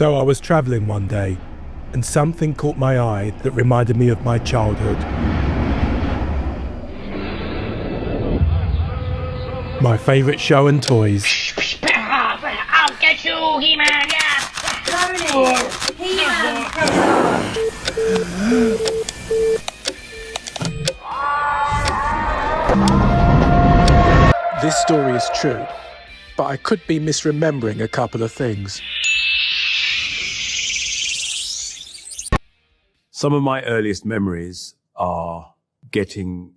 So I was travelling one day, and something caught my eye that reminded me of my childhood. My favourite show and toys. I'll get you, He-Man, yeah! This story is true, but I could be misremembering a couple of things. Some of my earliest memories are getting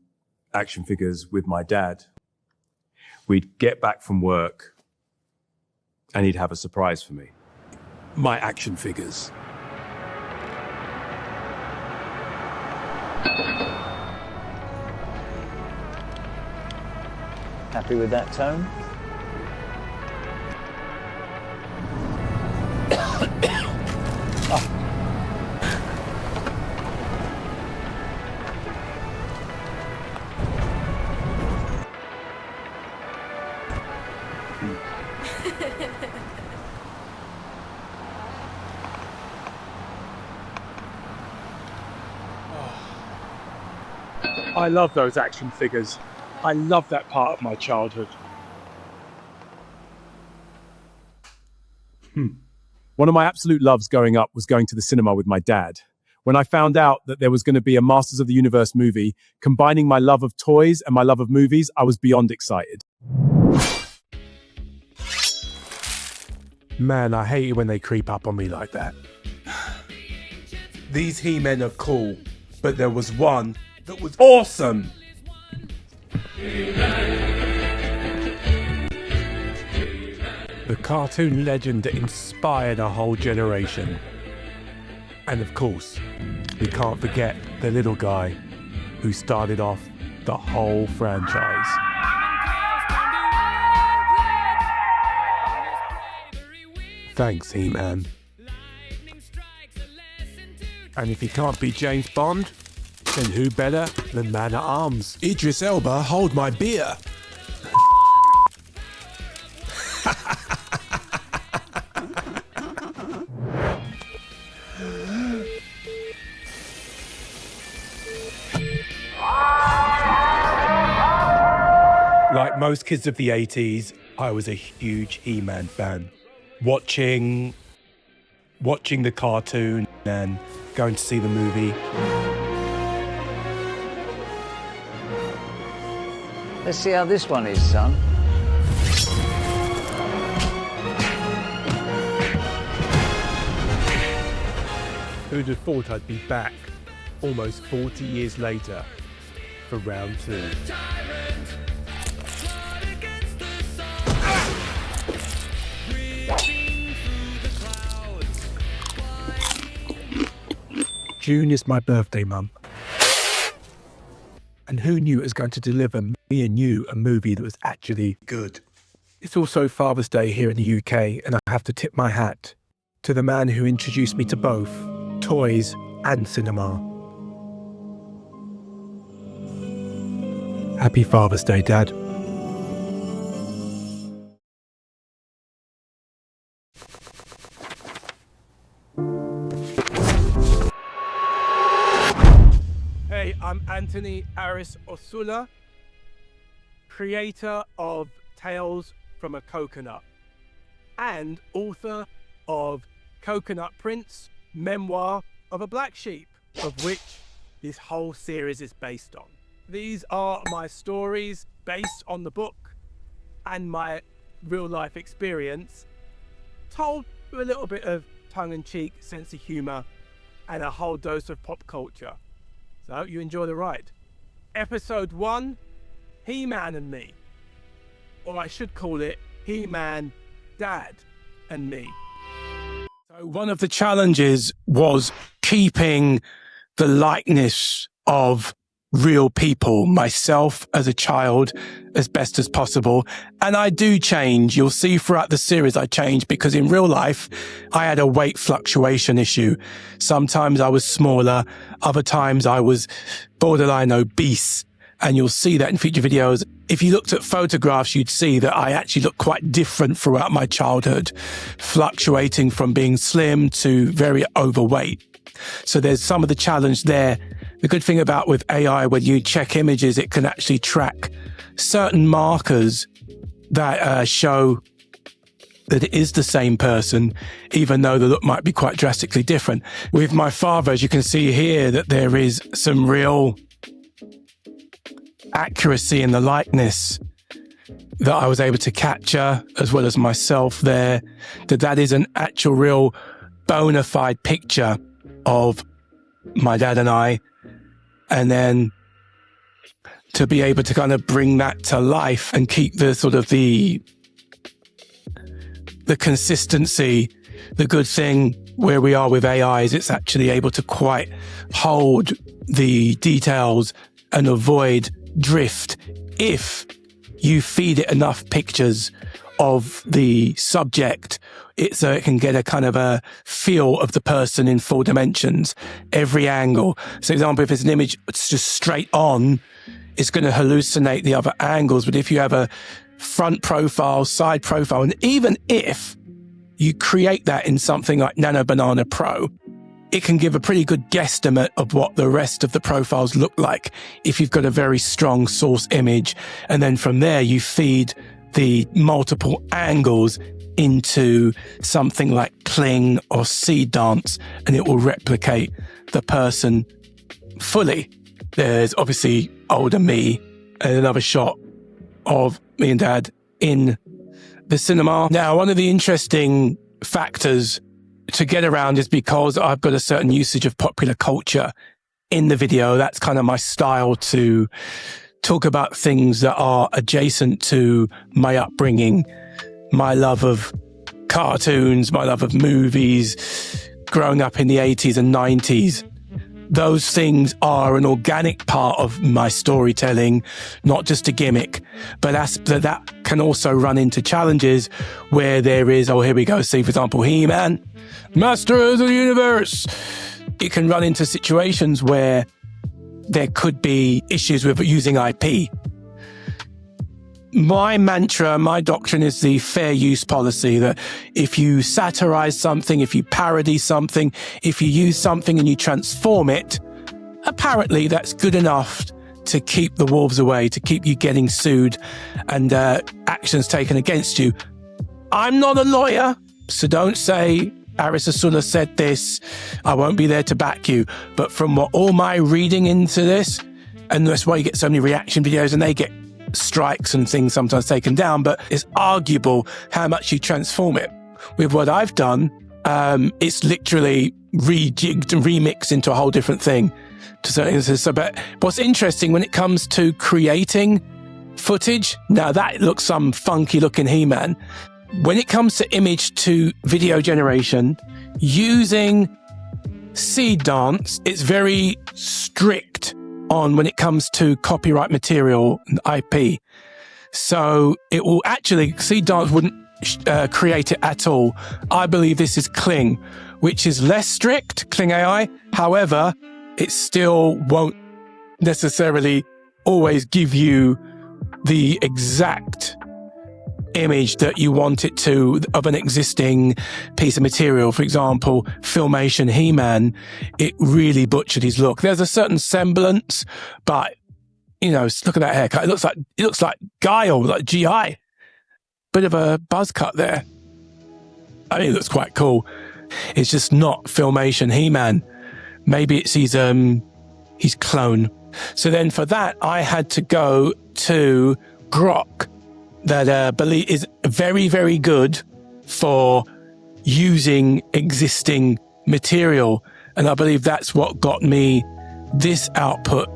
action figures with my dad. We'd get back from work and he'd have a surprise for me. My action figures. Happy with that tone? I love those action figures. I love that part of my childhood. One of my absolute loves growing up was going to the cinema with my dad. When I found out that there was going to be a Masters of the Universe movie, combining my love of toys and my love of movies, I was beyond excited. Man, I hate it when they creep up on me like that. These He-Men are cool, but there was one that was awesome! The cartoon legend that inspired a whole generation. And of course, we can't forget the little guy who started off the whole franchise. Thanks, He-Man. And if he can't be James Bond, then who better than Man-at-Arms? Idris Elba, hold my beer. Like most kids of the 80s, I was a huge He-Man fan. Watching the cartoon and going to see the movie. Let's see how this one is, son. Who'd have thought I'd be back almost 40 years later for round 2. June is my birthday month. And who knew it was going to deliver me and you a movie that was actually good? It's also Father's Day here in the UK, and I have to tip my hat to the man who introduced me to both toys and cinema. Happy Father's Day, Dad. Hey, I'm Antony Aris Osula, creator of Tales from a Coconut and author of Coconut Prince, Memoir of a Black Sheep, of which this whole series is based on. These are my stories based on the book and my real life experience, told with a little bit of tongue-in-cheek sense of humour and a whole dose of pop culture. So I hope you enjoy the ride. Episode 1, He-Man and Me. Or I should call it He-Man, Dad and Me. So one of the challenges was keeping the likeness of real people, myself as a child, as best as possible. And I do change. You'll see throughout the series I change because in real life, I had a weight fluctuation issue. Sometimes I was smaller. Other times I was borderline obese. And you'll see that in future videos. if you looked at photographs, you'd see that I actually look quite different throughout my childhood, fluctuating from being slim to very overweight. So there's some of the challenge there. The good thing about with AI, when you check images, it can actually track certain markers that show that it is the same person, even though the look might be quite drastically different. With my father, as you can see here, that there is some real accuracy in the likeness that I was able to capture, as well as myself there, that is an actual real bona fide picture of my dad and I. And then to be able to kind of bring that to life and keep the sort of the consistency. The good thing where we are with AI is it's actually able to quite hold the details and avoid drift if you feed it enough pictures of the subject, so it can get a kind of a feel of the person in full dimensions, every angle. So, for example, if it's an image it's just straight on, it's going to hallucinate the other angles. But if you have a front profile, side profile, and even if you create that in something like Nano Banana Pro, it can give a pretty good guesstimate of what the rest of the profiles look like if you've got a very strong source image. And then from there, you feed the multiple angles into something like Kling or Seed Dance, and it will replicate the person fully. There's obviously older me and another shot of me and Dad in the cinema. Now, one of the interesting factors to get around is because I've got a certain usage of popular culture in the video. That's kind of my style, to talk about things that are adjacent to my upbringing, my love of cartoons, my love of movies, growing up in the 80s and 90s. Those things are an organic part of my storytelling, not just a gimmick. But that can also run into challenges where there is, oh, here we go, see, for example, He-Man, Masters of the Universe. It can run into situations where there could be issues with using IP. My mantra, my doctrine is the fair use policy, that if you satirize something, if you parody something, if you use something and you transform it, apparently that's good enough to keep the wolves away, to keep you getting sued and actions taken against you. I'm not a lawyer, so don't say Aris Osula said this. I won't be there to back you. But from what all my reading into this, and that's why you get so many reaction videos and they get strikes and things sometimes taken down, but it's arguable how much you transform it. With what I've done, it's literally rejigged and remixed into a whole different thing. But what's interesting when it comes to creating footage, now that looks some funky looking He-Man. When it comes to image to video generation, using Seed Dance, it's very strict on when it comes to copyright material and IP. So it will actually, Seed Dance wouldn't create it at all. I believe this is Kling, which is less strict, Kling AI. However, it still won't necessarily always give you the exact image that you want it to of an existing piece of material. For example, Filmation He-Man, it really butchered his look. There's a certain semblance, but you know, look at that haircut. It looks like Guile, like GI. Bit of a buzz cut there. I mean, it looks quite cool. It's just not Filmation He-Man. Maybe it's his clone. So then for that, I had to go to Grok, that believe is very, very good for using existing material. And I believe that's what got me this output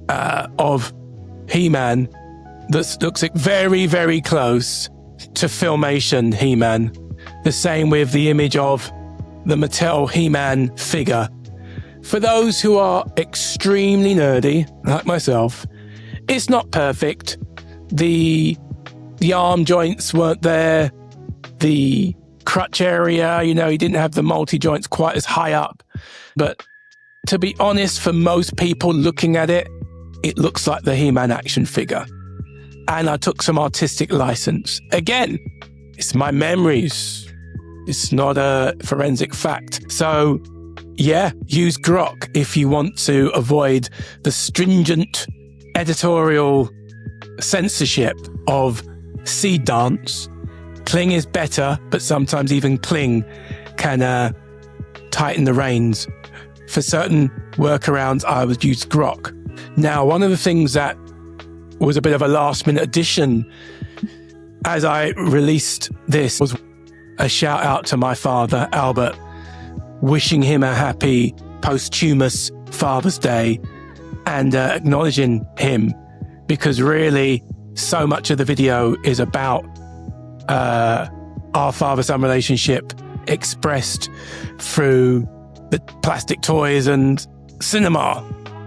of He-Man that looks very, very close to Filmation He-Man. The same with the image of the Mattel He-Man figure. For those who are extremely nerdy, like myself, it's not perfect. The arm joints weren't there. The crutch area, you know, he didn't have the multi-joints quite as high up. But to be honest, for most people looking at it, it looks like the He-Man action figure. And I took some artistic license. Again, it's my memories. It's not a forensic fact. So yeah, use grok if you want to avoid the stringent editorial censorship of seed dance. Kling is better, but sometimes even Kling can tighten the reins. For certain workarounds, I would use grok. Now, one of the things that was a bit of a last-minute addition as I released this was a shout-out to my father, Albert, wishing him a happy posthumous Father's Day and acknowledging him, because really so much of the video is about our father-son relationship expressed through the plastic toys and cinema,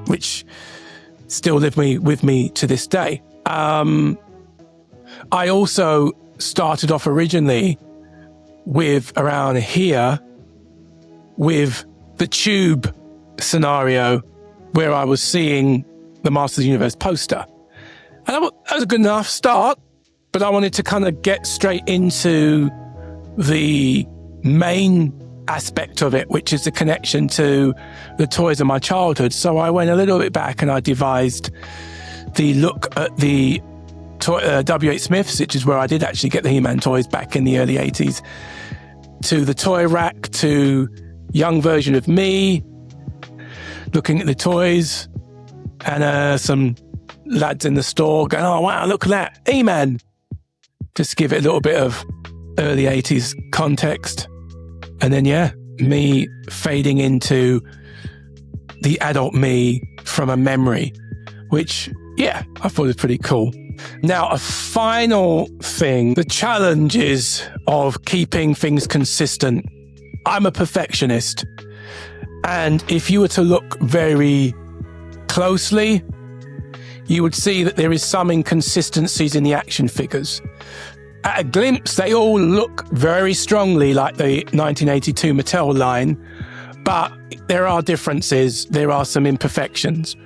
which still live with me to this day. I also started off originally with around here with the tube scenario where I was seeing the Masters of the Universe poster. And that was a good enough start, but I wanted to kind of get straight into the main aspect of it, which is the connection to the toys of my childhood. So I went a little bit back and I devised the look at the W.H. Smiths, which is where I did actually get the He-Man toys back in the early 80s, to the toy rack, to young version of me, looking at the toys, and some lads in the store going, oh, wow, look at that, He-Man. Just give it a little bit of early 80s context. And then, yeah, me fading into the adult me from a memory, which, yeah, I thought was pretty cool. Now, a final thing, the challenges of keeping things consistent. I'm a perfectionist. And if you were to look very closely, you would see that there is some inconsistencies in the action figures. At a glimpse, they all look very strongly like the 1982 Mattel line, but there are differences, there are some imperfections.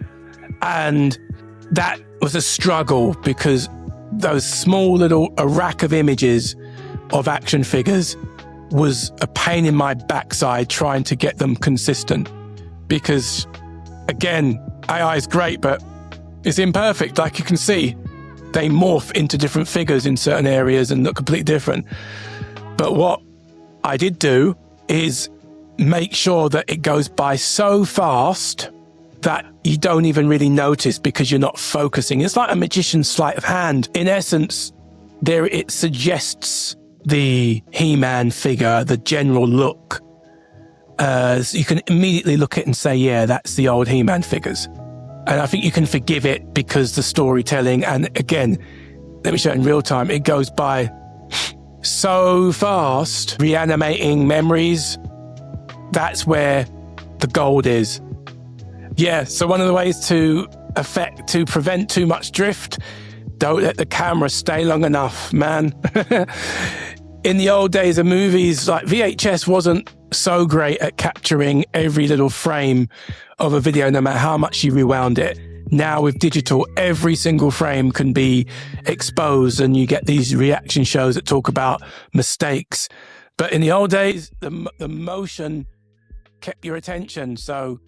And that was a struggle because those small little a rack of images of action figures was a pain in my backside trying to get them consistent. Because, again, AI is great, but it's imperfect, like you can see. They morph into different figures in certain areas and look completely different. But what I did do is make sure that it goes by so fast that you don't even really notice because you're not focusing. It's like a magician's sleight of hand. In essence, there it suggests the He-Man figure, the general look. So you can immediately look at it and say, yeah, that's the old He-Man figures. And I think you can forgive it because the storytelling, and again, let me show it in real time, it goes by so fast, reanimating memories. That's where the gold is. Yeah, so one of the ways to prevent too much drift, don't let the camera stay long enough, man. In the old days of movies, like VHS wasn't so great at capturing every little frame of a video, no matter how much you rewound it. Now with digital, every single frame can be exposed and you get these reaction shows that talk about mistakes. But in the old days, the motion kept your attention. So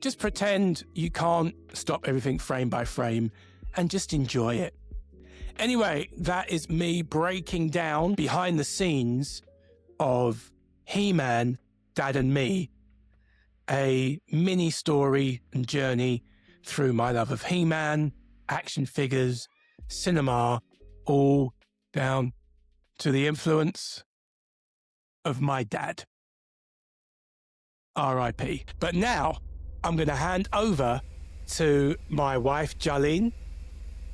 just pretend you can't stop everything frame by frame and just enjoy it. Anyway, that is me breaking down behind the scenes of He-Man, Dad and Me, a mini story and journey through my love of He-Man, action figures, cinema, all down to the influence of my dad. R.I.P. But now I'm going to hand over to my wife, Jahlene,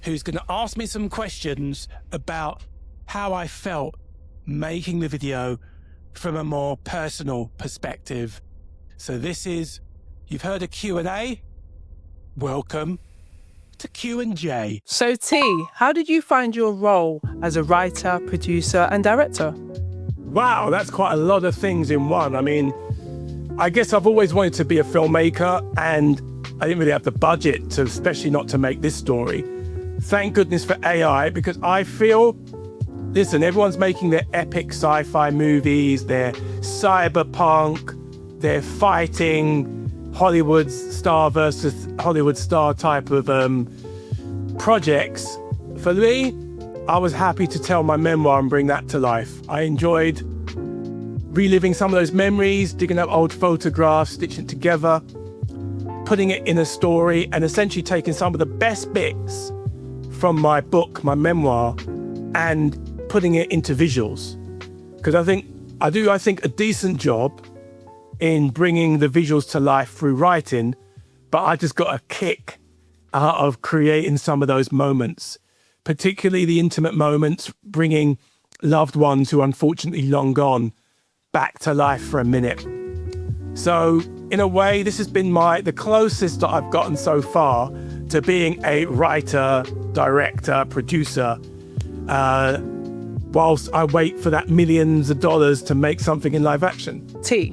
who's going to ask me some questions about how I felt making the video from a more personal perspective. So this is, you've heard a Q&A? Welcome to Q&J. So T, how did you find your role as a writer, producer and director? Wow, that's quite a lot of things in one. I mean, I guess I've always wanted to be a filmmaker, and I didn't really have the budget to, especially not to make this story. Thank goodness for AI, because I feel, listen, everyone's making their epic sci-fi movies, their cyberpunk, they're fighting Hollywood star versus Hollywood star type of projects. For me, I was happy to tell my memoir and bring that to life. I enjoyed reliving some of those memories, digging up old photographs, stitching it together, putting it in a story, and essentially taking some of the best bits from my book, my memoir, and putting it into visuals. Because I think a decent job in bringing the visuals to life through writing, but I just got a kick out of creating some of those moments, particularly the intimate moments, bringing loved ones who are unfortunately long gone back to life for a minute. So in a way, this has been the closest that I've gotten so far to being a writer, director, producer, whilst I wait for that millions of dollars to make something in live action. T,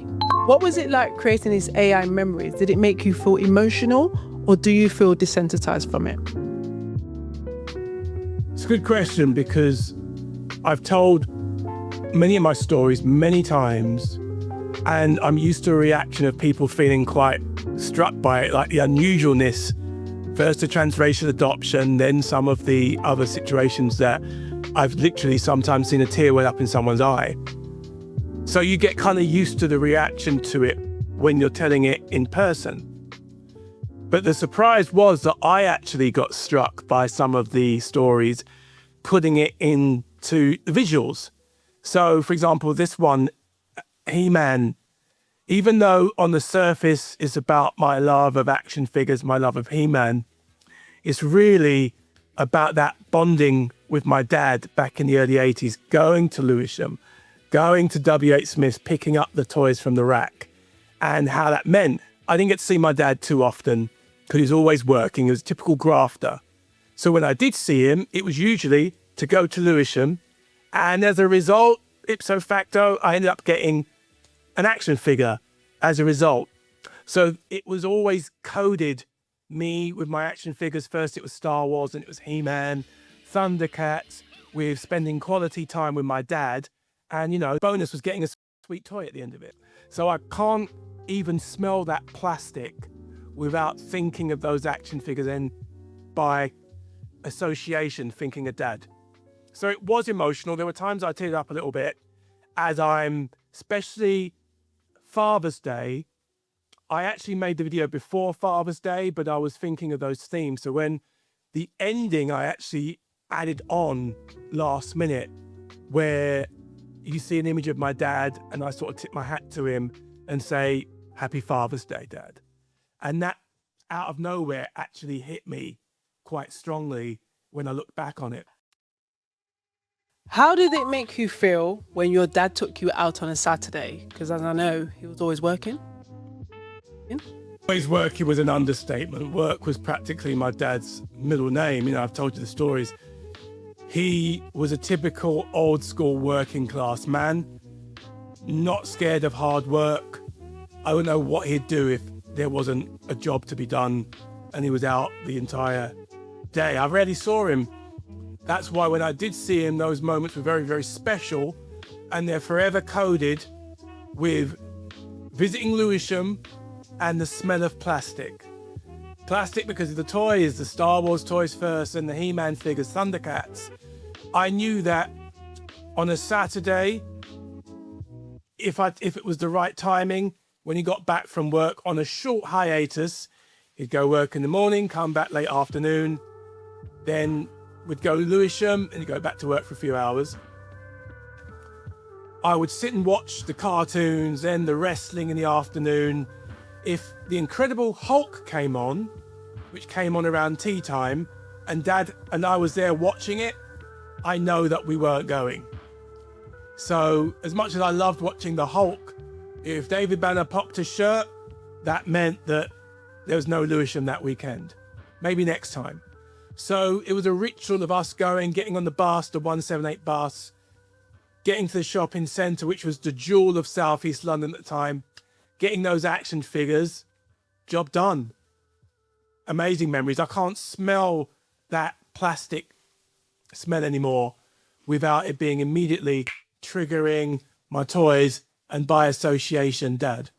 what was it like creating these AI memories? Did it make you feel emotional, or do you feel desensitized from it? It's a good question, because I've told many of my stories many times, and I'm used to a reaction of people feeling quite struck by it, like the unusualness, first the transracial adoption, then some of the other situations that I've literally sometimes seen a tear well up in someone's eye. So you get kind of used to the reaction to it when you're telling it in person. But the surprise was that I actually got struck by some of the stories, putting it into the visuals. So, for example, this one, He-Man, even though on the surface it's about my love of action figures, my love of He-Man, it's really about that bonding with my dad back in the early 80s, going to Lewisham, going to W.H. Smith's, picking up the toys from the rack, and how that meant I didn't get to see my dad too often because he was always working. He was a typical grafter. So when I did see him, it was usually to go to Lewisham. And as a result, ipso facto, I ended up getting an action figure as a result. So it was always coded, me with my action figures. First it was Star Wars, and it was He-Man, Thundercats, with spending quality time with my dad. And, the bonus was getting a sweet toy at the end of it. So I can't even smell that plastic without thinking of those action figures, and by association, thinking of dad. So it was emotional. There were times I teared up a little bit, as especially Father's Day. I actually made the video before Father's Day, but I was thinking of those themes. So when the ending, I actually added on last minute, where you see an image of my dad, and I sort of tip my hat to him and say, "Happy Father's Day, Dad." And that, out of nowhere, actually hit me quite strongly when I look back on it. How did it make you feel when your dad took you out on a Saturday? Because as I know, he was always working. Always working was an understatement. Work was practically my dad's middle name. I've told you the stories. He was a typical old school working class man, not scared of hard work. I don't know what he'd do if there wasn't a job to be done and he was out the entire day. I rarely saw him. That's why when I did see him, those moments were very, very special, and they're forever coded with visiting Lewisham and the smell of plastic. Plastic because of the toys, the Star Wars toys first, and the He-Man figures, Thundercats. I knew that on a Saturday, if it was the right timing, when he got back from work on a short hiatus, he'd go work in the morning, come back late afternoon, then would go to Lewisham and he'd go back to work for a few hours. I would sit and watch the cartoons, then the wrestling in the afternoon. If the Incredible Hulk came on, which came on around tea time, and Dad and I was there watching it, I know that we weren't going. So as much as I loved watching the Hulk, if David Banner popped his shirt, that meant that there was no Lewisham that weekend. Maybe next time. So it was a ritual of us going, getting on the bus, the 178 bus, getting to the shopping centre, which was the jewel of South East London at the time, getting those action figures, job done. Amazing memories. I can't smell that plastic smell anymore without it being immediately triggering my toys and by association, Dad.